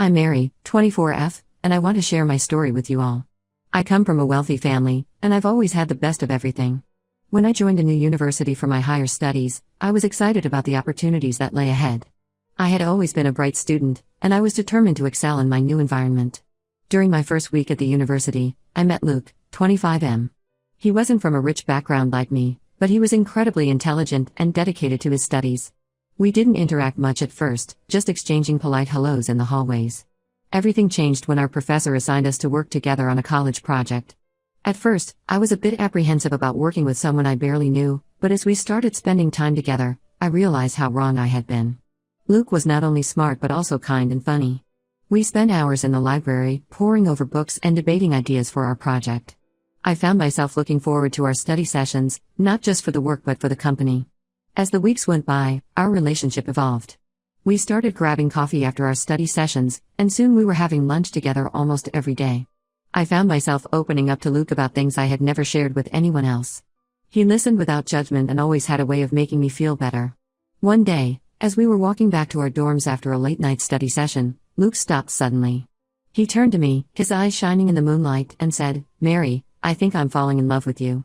I'm Mary, 24F, and I want to share my story with you all. I come from a wealthy family, and I've always had the best of everything. When I joined a new university for my higher studies, I was excited about the opportunities that lay ahead. I had always been a bright student, and I was determined to excel in my new environment. During my first week at the university, I met Luke, 25M. He wasn't from a rich background like me, but he was incredibly intelligent and dedicated to his studies. We didn't interact much at first, just exchanging polite hellos in the hallways. Everything changed when our professor assigned us to work together on a college project. At first, I was a bit apprehensive about working with someone I barely knew, but as we started spending time together, I realized how wrong I had been. Luke was not only smart but also kind and funny. We spent hours in the library, poring over books and debating ideas for our project. I found myself looking forward to our study sessions, not just for the work but for the company. As the weeks went by, our relationship evolved. We started grabbing coffee after our study sessions, and soon we were having lunch together almost every day. I found myself opening up to Luke about things I had never shared with anyone else. He listened without judgment and always had a way of making me feel better. One day, as we were walking back to our dorms after a late-night study session, Luke stopped suddenly. He turned to me, his eyes shining in the moonlight, and said, "Mary, I think I'm falling in love with you."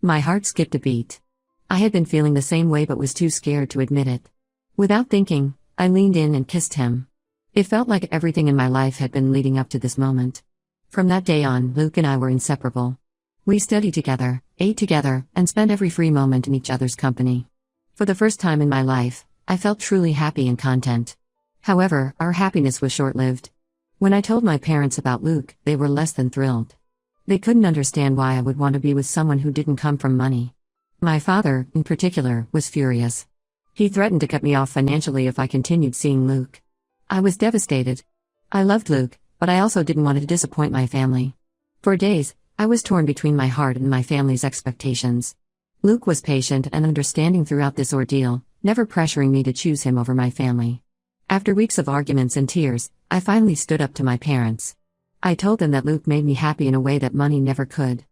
My heart skipped a beat. I had been feeling the same way but was too scared to admit it. Without thinking, I leaned in and kissed him. It felt like everything in my life had been leading up to this moment. From that day on, Luke and I were inseparable. We studied together, ate together, and spent every free moment in each other's company. For the first time in my life, I felt truly happy and content. However, our happiness was short-lived. When I told my parents about Luke, they were less than thrilled. They couldn't understand why I would want to be with someone who didn't come from money. My father, in particular, was furious. He threatened to cut me off financially if I continued seeing Luke. I was devastated. I loved Luke, but I also didn't want to disappoint my family. For days, I was torn between my heart and my family's expectations. Luke was patient and understanding throughout this ordeal, never pressuring me to choose him over my family. After weeks of arguments and tears, I finally stood up to my parents. I told them that Luke made me happy in a way that money never could.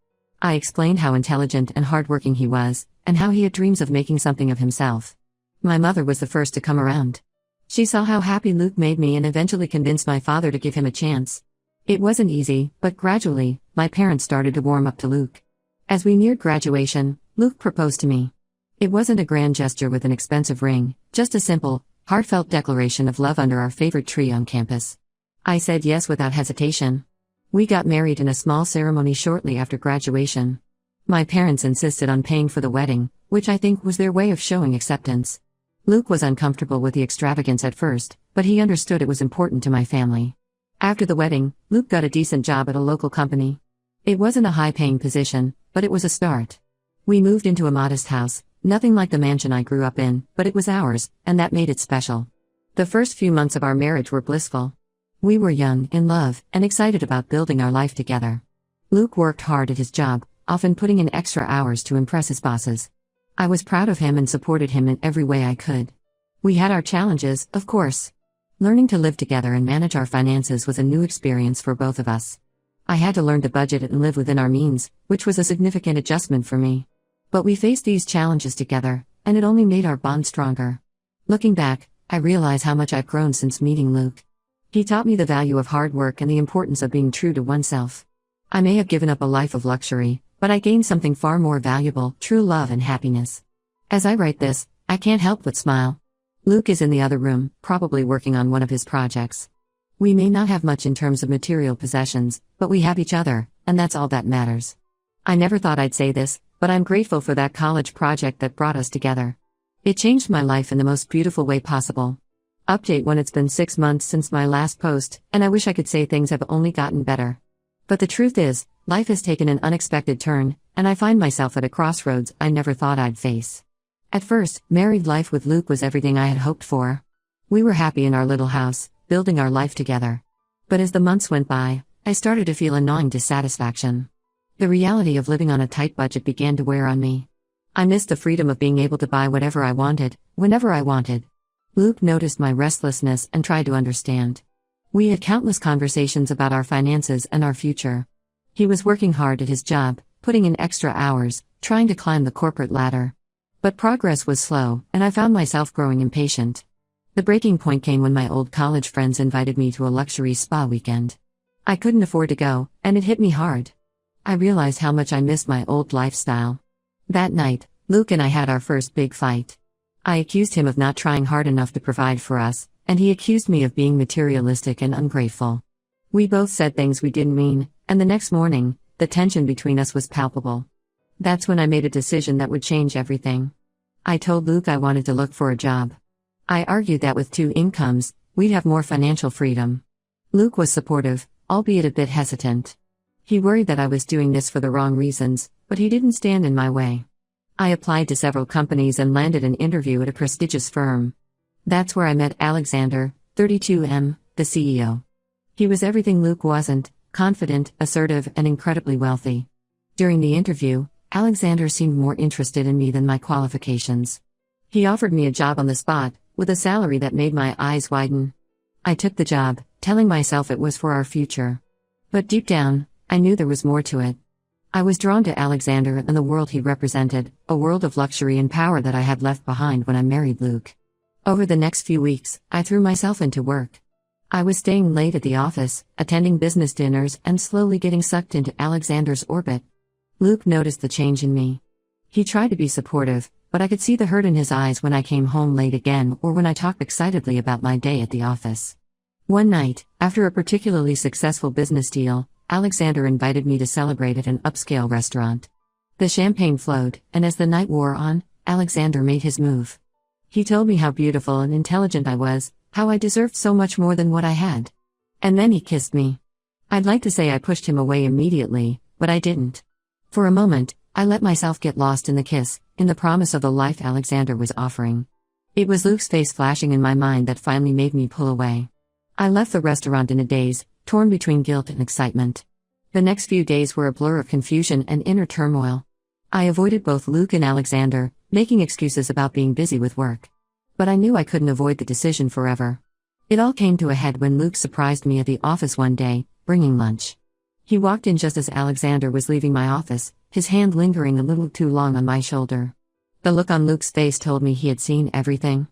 I explained how intelligent and hardworking he was, and how he had dreams of making something of himself. My mother was the first to come around. She saw how happy Luke made me and eventually convinced my father to give him a chance. It wasn't easy, but gradually, my parents started to warm up to Luke. As we neared graduation, Luke proposed to me. It wasn't a grand gesture with an expensive ring, just a simple, heartfelt declaration of love under our favorite tree on campus. I said yes without hesitation. We got married in a small ceremony shortly after graduation. My parents insisted on paying for the wedding, which I think was their way of showing acceptance. Luke was uncomfortable with the extravagance at first, but he understood it was important to my family. After the wedding, Luke got a decent job at a local company. It wasn't a high-paying position, but it was a start. We moved into a modest house, nothing like the mansion I grew up in, but it was ours, and that made it special. The first few months of our marriage were blissful. We were young, in love, and excited about building our life together. Luke worked hard at his job, often putting in extra hours to impress his bosses. I was proud of him and supported him in every way I could. We had our challenges, of course. Learning to live together and manage our finances was a new experience for both of us. I had to learn to budget and live within our means, which was a significant adjustment for me. But we faced these challenges together, and it only made our bond stronger. Looking back, I realize how much I've grown since meeting Luke. He taught me the value of hard work and the importance of being true to oneself. I may have given up a life of luxury, but I gained something far more valuable, true love and happiness. As I write this, I can't help but smile. Luke is in the other room, probably working on one of his projects. We may not have much in terms of material possessions, but we have each other, and that's all that matters. I never thought I'd say this, but I'm grateful for that college project that brought us together. It changed my life in the most beautiful way possible. Update when it's been 6 months since my last post, and I wish I could say things have only gotten better. But the truth is, life has taken an unexpected turn, and I find myself at a crossroads I never thought I'd face. At first, married life with Luke was everything I had hoped for. We were happy in our little house, building our life together. But as the months went by, I started to feel a gnawing dissatisfaction. The reality of living on a tight budget began to wear on me. I missed the freedom of being able to buy whatever I wanted, whenever I wanted. Luke noticed my restlessness and tried to understand. We had countless conversations about our finances and our future. He was working hard at his job, putting in extra hours, trying to climb the corporate ladder. But progress was slow, and I found myself growing impatient. The breaking point came when my old college friends invited me to a luxury spa weekend. I couldn't afford to go, and it hit me hard. I realized how much I missed my old lifestyle. That night, Luke and I had our first big fight. I accused him of not trying hard enough to provide for us, and he accused me of being materialistic and ungrateful. We both said things we didn't mean, and the next morning, the tension between us was palpable. That's when I made a decision that would change everything. I told Luke I wanted to look for a job. I argued that with 2 incomes, we'd have more financial freedom. Luke was supportive, albeit a bit hesitant. He worried that I was doing this for the wrong reasons, but he didn't stand in my way. I applied to several companies and landed an interview at a prestigious firm. That's where I met Alexander, 32M, the CEO. He was everything Luke wasn't: confident, assertive, and incredibly wealthy. During the interview, Alexander seemed more interested in me than my qualifications. He offered me a job on the spot, with a salary that made my eyes widen. I took the job, telling myself it was for our future. But deep down, I knew there was more to it. I was drawn to Alexander and the world he represented, a world of luxury and power that I had left behind when I married Luke. Over the next few weeks, I threw myself into work. I was staying late at the office, attending business dinners, and slowly getting sucked into Alexander's orbit. Luke noticed the change in me. He tried to be supportive, but I could see the hurt in his eyes when I came home late again or when I talked excitedly about my day at the office. One night, after a particularly successful business deal, Alexander invited me to celebrate at an upscale restaurant. The champagne flowed, and as the night wore on, Alexander made his move. He told me how beautiful and intelligent I was, how I deserved so much more than what I had. And then he kissed me. I'd like to say I pushed him away immediately, but I didn't. For a moment, I let myself get lost in the kiss, in the promise of the life Alexander was offering. It was Luke's face flashing in my mind that finally made me pull away. I left the restaurant in a daze, torn between guilt and excitement. The next few days were a blur of confusion and inner turmoil. I avoided both Luke and Alexander, making excuses about being busy with work. But I knew I couldn't avoid the decision forever. It all came to a head when Luke surprised me at the office one day, bringing lunch. He walked in just as Alexander was leaving my office, his hand lingering a little too long on my shoulder. The look on Luke's face told me he had seen everything.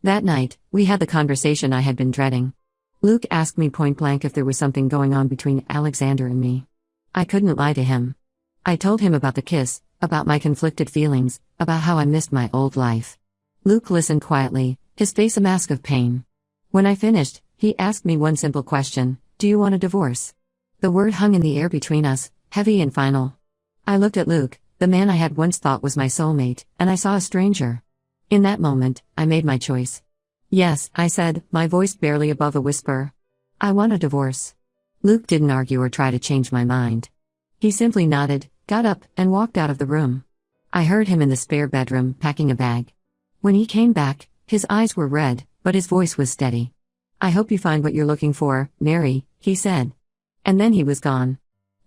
That night, we had the conversation I had been dreading. Luke asked me point blank if there was something going on between Alexander and me. I couldn't lie to him. I told him about the kiss, about my conflicted feelings, about how I missed my old life. Luke listened quietly, his face a mask of pain. When I finished, he asked me one simple question: do you want a divorce? The word hung in the air between us, heavy and final. I looked at Luke, the man I had once thought was my soulmate, and I saw a stranger. In that moment, I made my choice. Yes, I said, my voice barely above a whisper. I want a divorce. Luke didn't argue or try to change my mind. He simply nodded, got up, and walked out of the room. I heard him in the spare bedroom, packing a bag. When he came back, his eyes were red, but his voice was steady. I hope you find what you're looking for, Mary, he said. And then he was gone.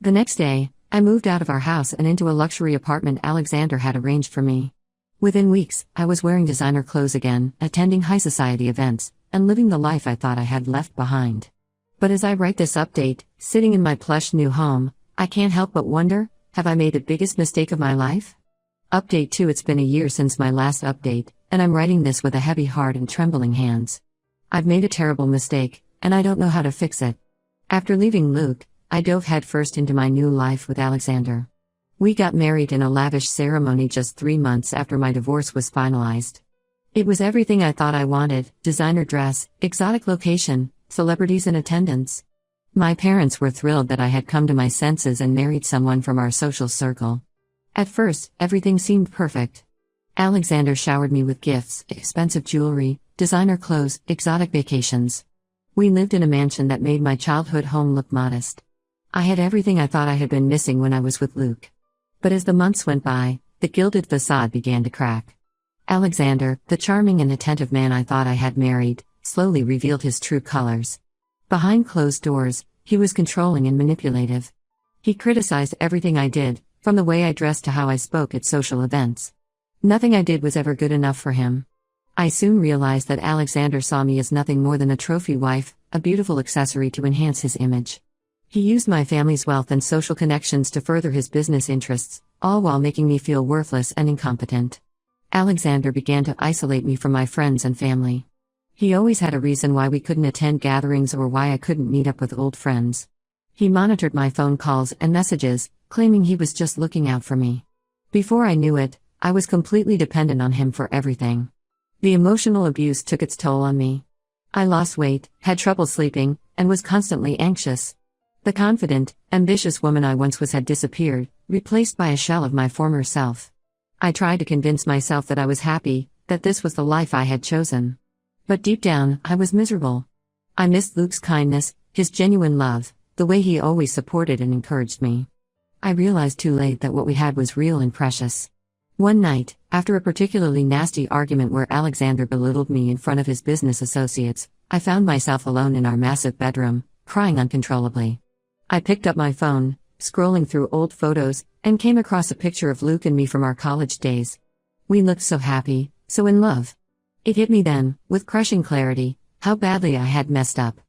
The next day, I moved out of our house and into a luxury apartment Alexander had arranged for me. Within weeks, I was wearing designer clothes again, attending high society events, and living the life I thought I had left behind. But as I write this update, sitting in my plush new home, I can't help but wonder, have I made the biggest mistake of my life? Update 2. It's been a year since my last update, and I'm writing this with a heavy heart and trembling hands. I've made a terrible mistake, and I don't know how to fix it. After leaving Luke, I dove headfirst into my new life with Alexander. We got married in a lavish ceremony just 3 months after my divorce was finalized. It was everything I thought I wanted: designer dress, exotic location, celebrities in attendance. My parents were thrilled that I had come to my senses and married someone from our social circle. At first, everything seemed perfect. Alexander showered me with gifts, expensive jewelry, designer clothes, exotic vacations. We lived in a mansion that made my childhood home look modest. I had everything I thought I had been missing when I was with Luke. But as the months went by, the gilded facade began to crack. Alexander, the charming and attentive man I thought I had married, slowly revealed his true colors. Behind closed doors, he was controlling and manipulative. He criticized everything I did, from the way I dressed to how I spoke at social events. Nothing I did was ever good enough for him. I soon realized that Alexander saw me as nothing more than a trophy wife, a beautiful accessory to enhance his image. He used my family's wealth and social connections to further his business interests, all while making me feel worthless and incompetent. Alexander began to isolate me from my friends and family. He always had a reason why we couldn't attend gatherings or why I couldn't meet up with old friends. He monitored my phone calls and messages, claiming he was just looking out for me. Before I knew it, I was completely dependent on him for everything. The emotional abuse took its toll on me. I lost weight, had trouble sleeping, and was constantly anxious. The confident, ambitious woman I once was had disappeared, replaced by a shell of my former self. I tried to convince myself that I was happy, that this was the life I had chosen. But deep down, I was miserable. I missed Luke's kindness, his genuine love, the way he always supported and encouraged me. I realized too late that what we had was real and precious. One night, after a particularly nasty argument where Alexander belittled me in front of his business associates, I found myself alone in our massive bedroom, crying uncontrollably. I picked up my phone, scrolling through old photos, and came across a picture of Luke and me from our college days. We looked so happy, so in love. It hit me then, with crushing clarity, how badly I had messed up.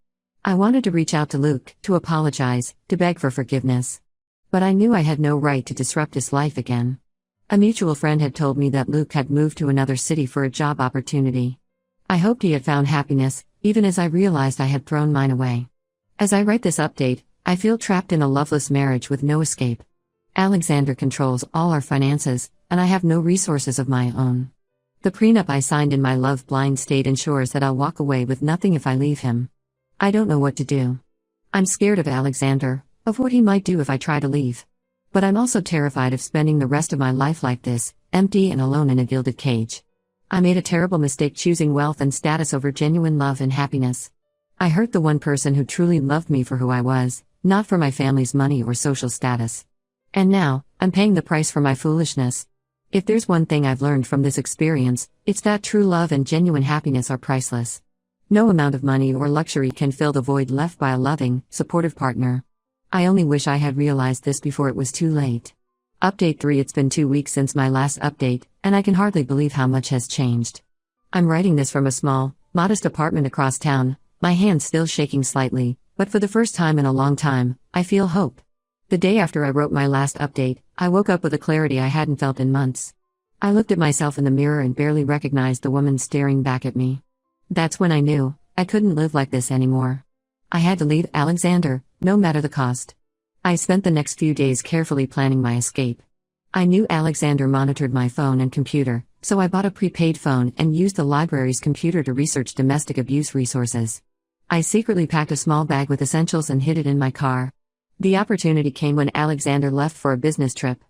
I wanted to reach out to Luke, to apologize, to beg for forgiveness. But I knew I had no right to disrupt his life again. A mutual friend had told me that Luke had moved to another city for a job opportunity. I hoped he had found happiness, even as I realized I had thrown mine away. As I write this update, I feel trapped in a loveless marriage with no escape. Alexander controls all our finances, and I have no resources of my own. The prenup I signed in my love-blind state ensures that I'll walk away with nothing if I leave him. I don't know what to do. I'm scared of Alexander, of what he might do if I try to leave. But I'm also terrified of spending the rest of my life like this, empty and alone in a gilded cage. I made a terrible mistake choosing wealth and status over genuine love and happiness. I hurt the one person who truly loved me for who I was, not for my family's money or social status. And now, I'm paying the price for my foolishness. If there's one thing I've learned from this experience, it's that true love and genuine happiness are priceless. No amount of money or luxury can fill the void left by a loving, supportive partner. I only wish I had realized this before it was too late. Update 3. It's been 2 weeks since my last update, and I can hardly believe how much has changed. I'm writing this from a small, modest apartment across town, my hands still shaking slightly, but for the first time in a long time, I feel hope. The day after I wrote my last update, I woke up with a clarity I hadn't felt in months. I looked at myself in the mirror and barely recognized the woman staring back at me. That's when I knew, I couldn't live like this anymore. I had to leave Alexander, no matter the cost. I spent the next few days carefully planning my escape. I knew Alexander monitored my phone and computer, so I bought a prepaid phone and used the library's computer to research domestic abuse resources. I secretly packed a small bag with essentials and hid it in my car. The opportunity came when Alexander left for a business trip.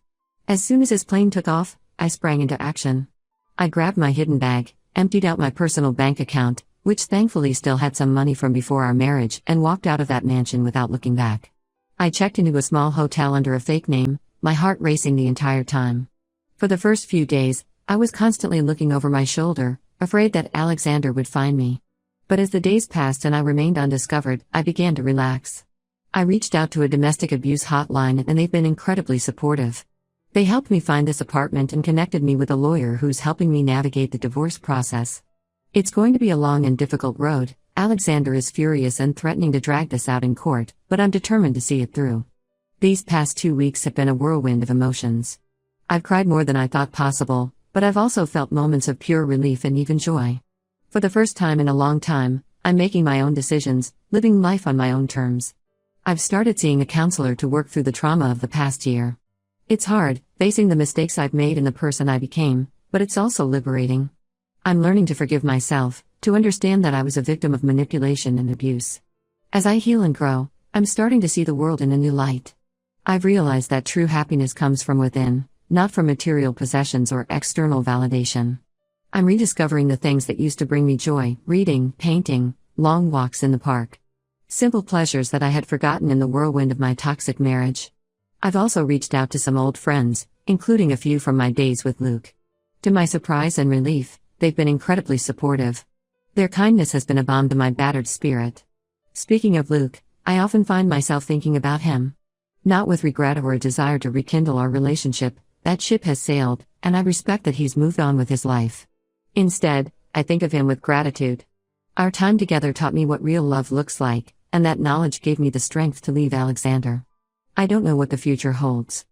As soon as his plane took off, I sprang into action. I grabbed my hidden bag, emptied out my personal bank account, which thankfully still had some money from before our marriage, and walked out of that mansion without looking back. I checked into a small hotel under a fake name, my heart racing the entire time. For the first few days, I was constantly looking over my shoulder, afraid that Alexander would find me. But as the days passed and I remained undiscovered, I began to relax. I reached out to a domestic abuse hotline and they've been incredibly supportive. They helped me find this apartment and connected me with a lawyer who's helping me navigate the divorce process. It's going to be a long and difficult road. Alexander is furious and threatening to drag this out in court, but I'm determined to see it through. These past 2 weeks have been a whirlwind of emotions. I've cried more than I thought possible, but I've also felt moments of pure relief and even joy. For the first time in a long time, I'm making my own decisions, living life on my own terms. I've started seeing a counselor to work through the trauma of the past year. It's hard, facing the mistakes I've made and the person I became, but it's also liberating. I'm learning to forgive myself, to understand that I was a victim of manipulation and abuse. As I heal and grow, I'm starting to see the world in a new light. I've realized that true happiness comes from within, not from material possessions or external validation. I'm rediscovering the things that used to bring me joy: reading, painting, long walks in the park. Simple pleasures that I had forgotten in the whirlwind of my toxic marriage. I've also reached out to some old friends, including a few from my days with Luke. To my surprise and relief, they've been incredibly supportive. Their kindness has been a balm to my battered spirit. Speaking of Luke, I often find myself thinking about him. Not with regret or a desire to rekindle our relationship, that ship has sailed, and I respect that he's moved on with his life. Instead, I think of him with gratitude. Our time together taught me what real love looks like, and that knowledge gave me the strength to leave Alexander. I don't know what the future holds.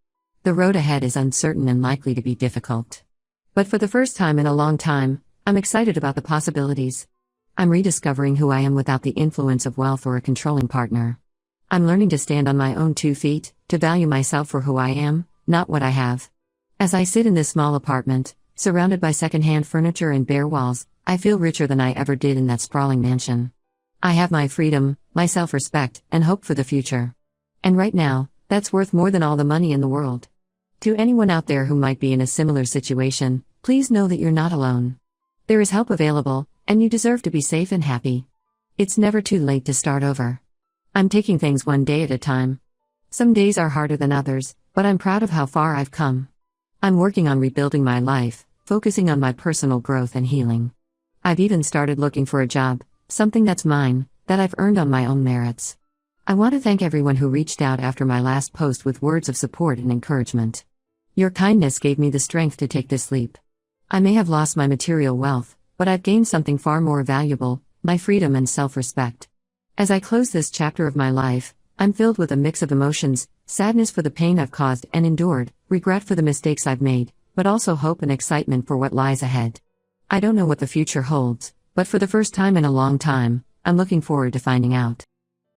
The road ahead is uncertain and likely to be difficult. But for the first time in a long time, I'm excited about the possibilities. I'm rediscovering who I am without the influence of wealth or a controlling partner. I'm learning to stand on my own 2 feet, to value myself for who I am, not what I have. As I sit in this small apartment, surrounded by secondhand furniture and bare walls, I feel richer than I ever did in that sprawling mansion. I have my freedom, my self-respect, and hope for the future. And right now, that's worth more than all the money in the world. To anyone out there who might be in a similar situation, please know that you're not alone. There is help available, and you deserve to be safe and happy. It's never too late to start over. I'm taking things one day at a time. Some days are harder than others, but I'm proud of how far I've come. I'm working on rebuilding my life, focusing on my personal growth and healing. I've even started looking for a job, something that's mine, that I've earned on my own merits. I want to thank everyone who reached out after my last post with words of support and encouragement. Your kindness gave me the strength to take this leap. I may have lost my material wealth, but I've gained something far more valuable, my freedom and self-respect. As I close this chapter of my life, I'm filled with a mix of emotions, sadness for the pain I've caused and endured, regret for the mistakes I've made, but also hope and excitement for what lies ahead. I don't know what the future holds, but for the first time in a long time, I'm looking forward to finding out.